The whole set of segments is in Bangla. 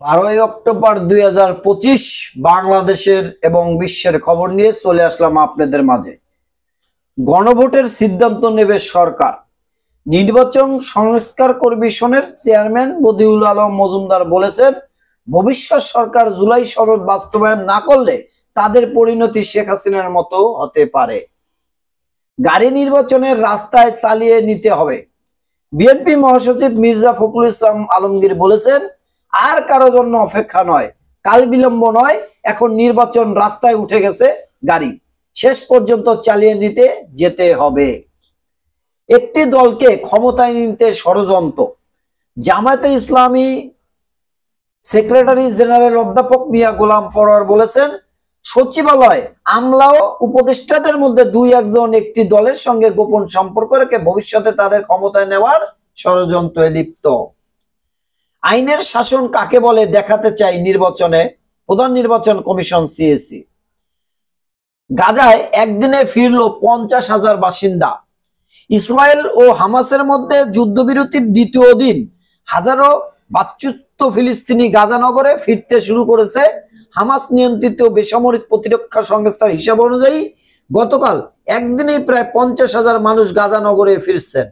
12 অক্টোবর 2025 বাংলাদেশের এবং বিশ্বের খবর নিয়ে চলে আসলাম আপনাদের মাঝে। গণভোটের সিদ্ধান্ত নেবে সরকার। নির্বাচন সংস্কার কমিশনের চেয়ারম্যান বদিউল আলম মজুমদার বলেছেন, ভবিষ্যৎ সরকার জুলাই সনদ বাস্তবায়ন না করলে তাদের পরিণতি শেখ হাসিনার মতো হতে পারে। গাড়ি নির্বাচনের রাস্তায় চালিয়ে নিতে হবে। বিএনপি মহাসচিব মির্জা ফখরুল ইসলাম আলমগীর বলেছেন, আর কারো জন্য অপেক্ষা নয়, কাল বিলম্ব নয়, এখন নির্বাচন রাস্তায় উঠে গেছে, গাড়ি শেষ পর্যন্ত চালিয়ে নিতে যেতে হবে। একটি দলকে ক্ষমতায় নিতে ষড়যন্ত্র। জামায়াতে ইসলামী সেক্রেটারি জেনারেল অধ্যাপক মিয়া গোলাম পরোয়ার বলেছেন, সচিবালয় আমলা ও উপদেষ্টাদের মধ্যে দুই একজন একটি দলের সঙ্গে গোপন সম্পর্ক রেখে ভবিষ্যতে তাদের ক্ষমতায় নেওয়ার ষড়যন্ত্রে লিপ্ত। আইনের শাসন কাকে বলে দেখাতে চাই নির্বাচনে প্রধান নির্বাচন কমিশন সিএসি। গাজায় একদিনে ফিরল 50,000 বাসিন্দা। ইসরায়েল ও হামাসের মধ্যে যুদ্ধবিরতির দ্বিতীয় দিন হাজারো বাস্তুচ্যুত ফিলিস্তিনি গাজা নগরে ফিরতে শুরু করেছে। হামাস নিয়ন্ত্রিত বেসামরিক প্রতিরক্ষা সংস্থার হিসাব অনুযায়ী গতকাল একদিনে প্রায় 50,000 মানুষ গাজা নগরে ফিরছেন।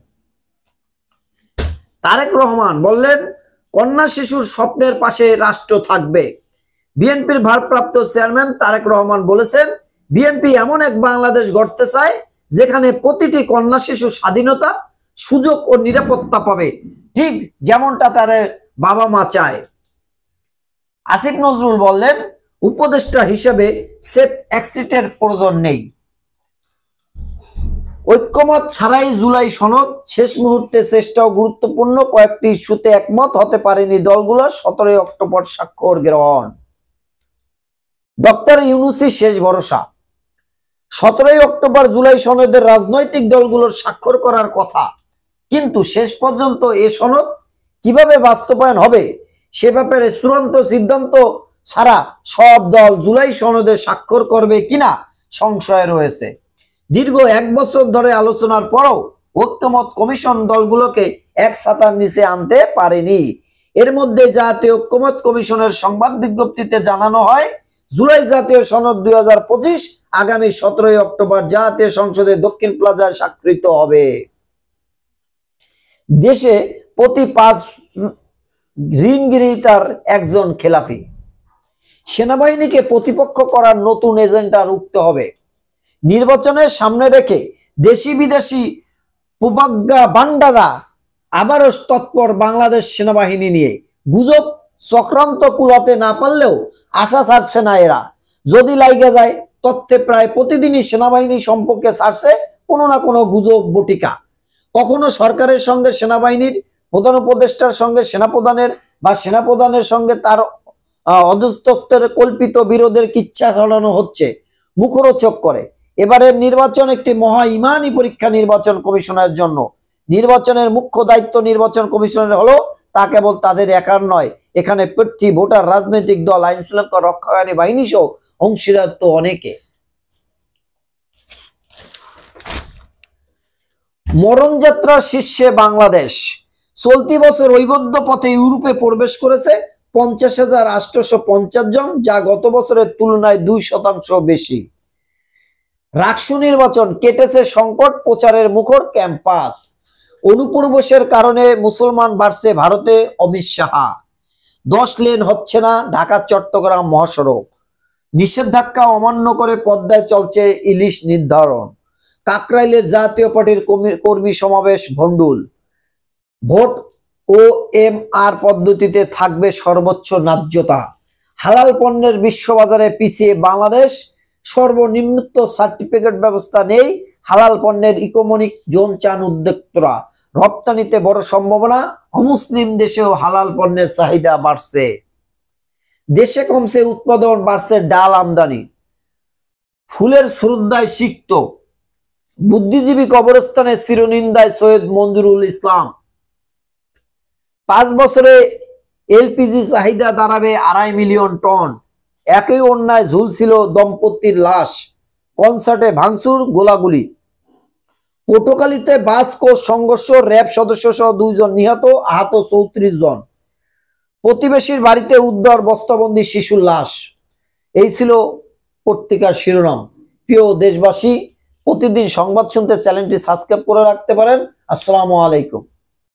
তারেক রহমান বললেন, কন্যা শিশুর স্বপ্নের পাশে রাষ্ট্র থাকবে। বিএনপির ভারপ্রাপ্ত চেয়ারম্যান তারেক রহমান বলেছেন, বিএনপি এমন এক বাংলাদেশ গড়তে চায় যেখানে প্রতিটি কন্যা শিশু স্বাধীনতা, সুযোগ ও নিরাপত্তা পাবে, ঠিক যেমনটা তার বাবা মা চায়। আসিফ নজরুল বললেন, উপদেষ্টা হিসেবে সেফ এক্সিটের প্রয়োজন নেই। ঐক্যমত ছাড়াই জুলাই সনদ, শেষ মুহূর্তে চেষ্টাও গুরুত্বপূর্ণ। কয়েকটি ইস্যুতে একমত হতে পারেনি দলগুলো। 17 অক্টোবর স্বাক্ষর গ্রহণ। ডক্টর ইউনূসী শেষ ভরসা। 17 অক্টোবর জুলাই সনদের রাজনৈতিক দলগুলোর স্বাক্ষর করার কথা, কিন্তু শেষ পর্যন্ত এ সনদ কিভাবে বাস্তবায়ন হবে সে ব্যাপারে চূড়ান্ত সিদ্ধান্ত ছাড়া সব দল জুলাই সনদে স্বাক্ষর করবে কিনা সংশয় রয়েছে। দীর্ঘ 1 বছর ধরে আলোচনার পরও ঐক্যমত কমিশন দলগুলোকে এক ছাতার নিচে আনতে পারেনি। এর মধ্যে জাতীয় ঐক্যমত কমিশনের সংবাদ বিজ্ঞপ্তিতে জানানো হয়, জুলাই জাতীয় সনদ 2025 আগামী 17 অক্টোবর জাতীয় সংসদে দক্ষিণ প্লাজায় স্বাক্ষরিত হবে। দেশে প্রতি 5 ঋণগ্রহীতার একজন খেলাফি। সেনাবাহিনীকে প্রতিপক্ষ করার নতুন এজেন্ডা রুখতে হবে। নির্বাচনের সামনে রেখে দেশি বিদেশি প্রোপাগান্ডারা আবারও তৎপর বাংলাদেশ সেনাবাহিনী নিয়ে। গুজব চক্রান্ত কুলাতে না পারলেও আশা ছাড়ছে না এরা। যদি লাইগে যায়, তথ্যে প্রায় প্রতিদিনই সেনাবাহিনী সম্পর্কে ছাড়ছে কোনো না কোনো গুজব বটিকা। কখনো সরকারের সঙ্গে সেনাবাহিনীর প্রধান উপদেষ্টার সঙ্গে সেনাপ্রধানের বা সেনাপ্রধানের সঙ্গে তার অধস্তত্বের কল্পিত বিরোধের কিচ্ছা ছড়ানো হচ্ছে মুখরোচক করে। এবারের নির্বাচন একটি মহা ইমানি পরীক্ষা নির্বাচন কমিশনের জন্য। নির্বাচনের মুখ্য দায়িত্ব নির্বাচন কমিশনের হলো, তা কেবল তাদের একার নয়। এখানে প্রার্থী, ভোটার, রাজনৈতিক দল, আইন শৃঙ্খলা রক্ষাকারী বাহিনী সহ অংশীদার তো অনেকে। মরণযাত্রার শীর্ষে বাংলাদেশ। চলতি বছর ঐবদ্য পথে ইউরোপে প্রবেশ করেছে 50,850 জন, যা গত বছরের তুলনায় 2% বেশি। রাকসু নির্বাচন কেটেছে সংকট, প্রচারের মুখর ক্যাম্পাস। অনুপ্রবেশের কারণে মুসলমান বাড়ছে ভারতে, অমিত শাহ। 10 লেন হচ্ছে না ঢাকা চট্টগ্রাম মহাসড়ক। নিষেধাজ্ঞা অমান্য করে পদ্মায় চলছে ইলিশ নির্ধারণ। কাকরাইলের জাতীয় পার্টির কর্মী সমাবেশ ভণ্ডুল। ভোট OMR পদ্ধতিতে থাকবে সর্বোচ্চ ন্যায্যতা। হালাল পণ্যের বিশ্ববাজারে পিছিয়ে বাংলাদেশ। সর্বনিম্ন সার্টিফিকেট ব্যবস্থা নেই। হালাল পণ্যের ইকোনমিক জোন চান উদ্যোক্তারা। রপ্তানিতে বড় সম্ভাবনা। অমুসলিম দেশেও হালাল পণ্যের চাহিদা বাড়ছে। দেশে কমছে উৎপাদন, বাড়ছে ডাল আমদানি। ফুলের শ্রদ্ধায় সিক্ত। বুদ্ধিজীবী কবরস্থানের চিরনিন্দায় সৈয়দ মঞ্জুরুল ইসলাম। 5 বছরে LPG চাহিদা দাঁড়াবে 2.5 মিলিয়ন টন। একই অন্যায় ঝুলছিল দম্পতির লাশ। কনসার্টে ভাঙচুর, গোলাগুলি। পটুয়াখালীতে বাস কোচ সংঘর্ষ, র্যাব সদস্য সহ 2 জন নিহত, আহত 34 জন। প্রতিবেশীর বাড়িতে উদ্ধার বস্তাবন্দি শিশুর লাশ। এই ছিল পত্রিকার শিরোনাম। প্রিয় দেশবাসী, প্রতিদিন সংবাদ শুনতে চ্যানেলটি সাবস্ক্রাইব করে রাখতে পারেন। আসসালামু আলাইকুম।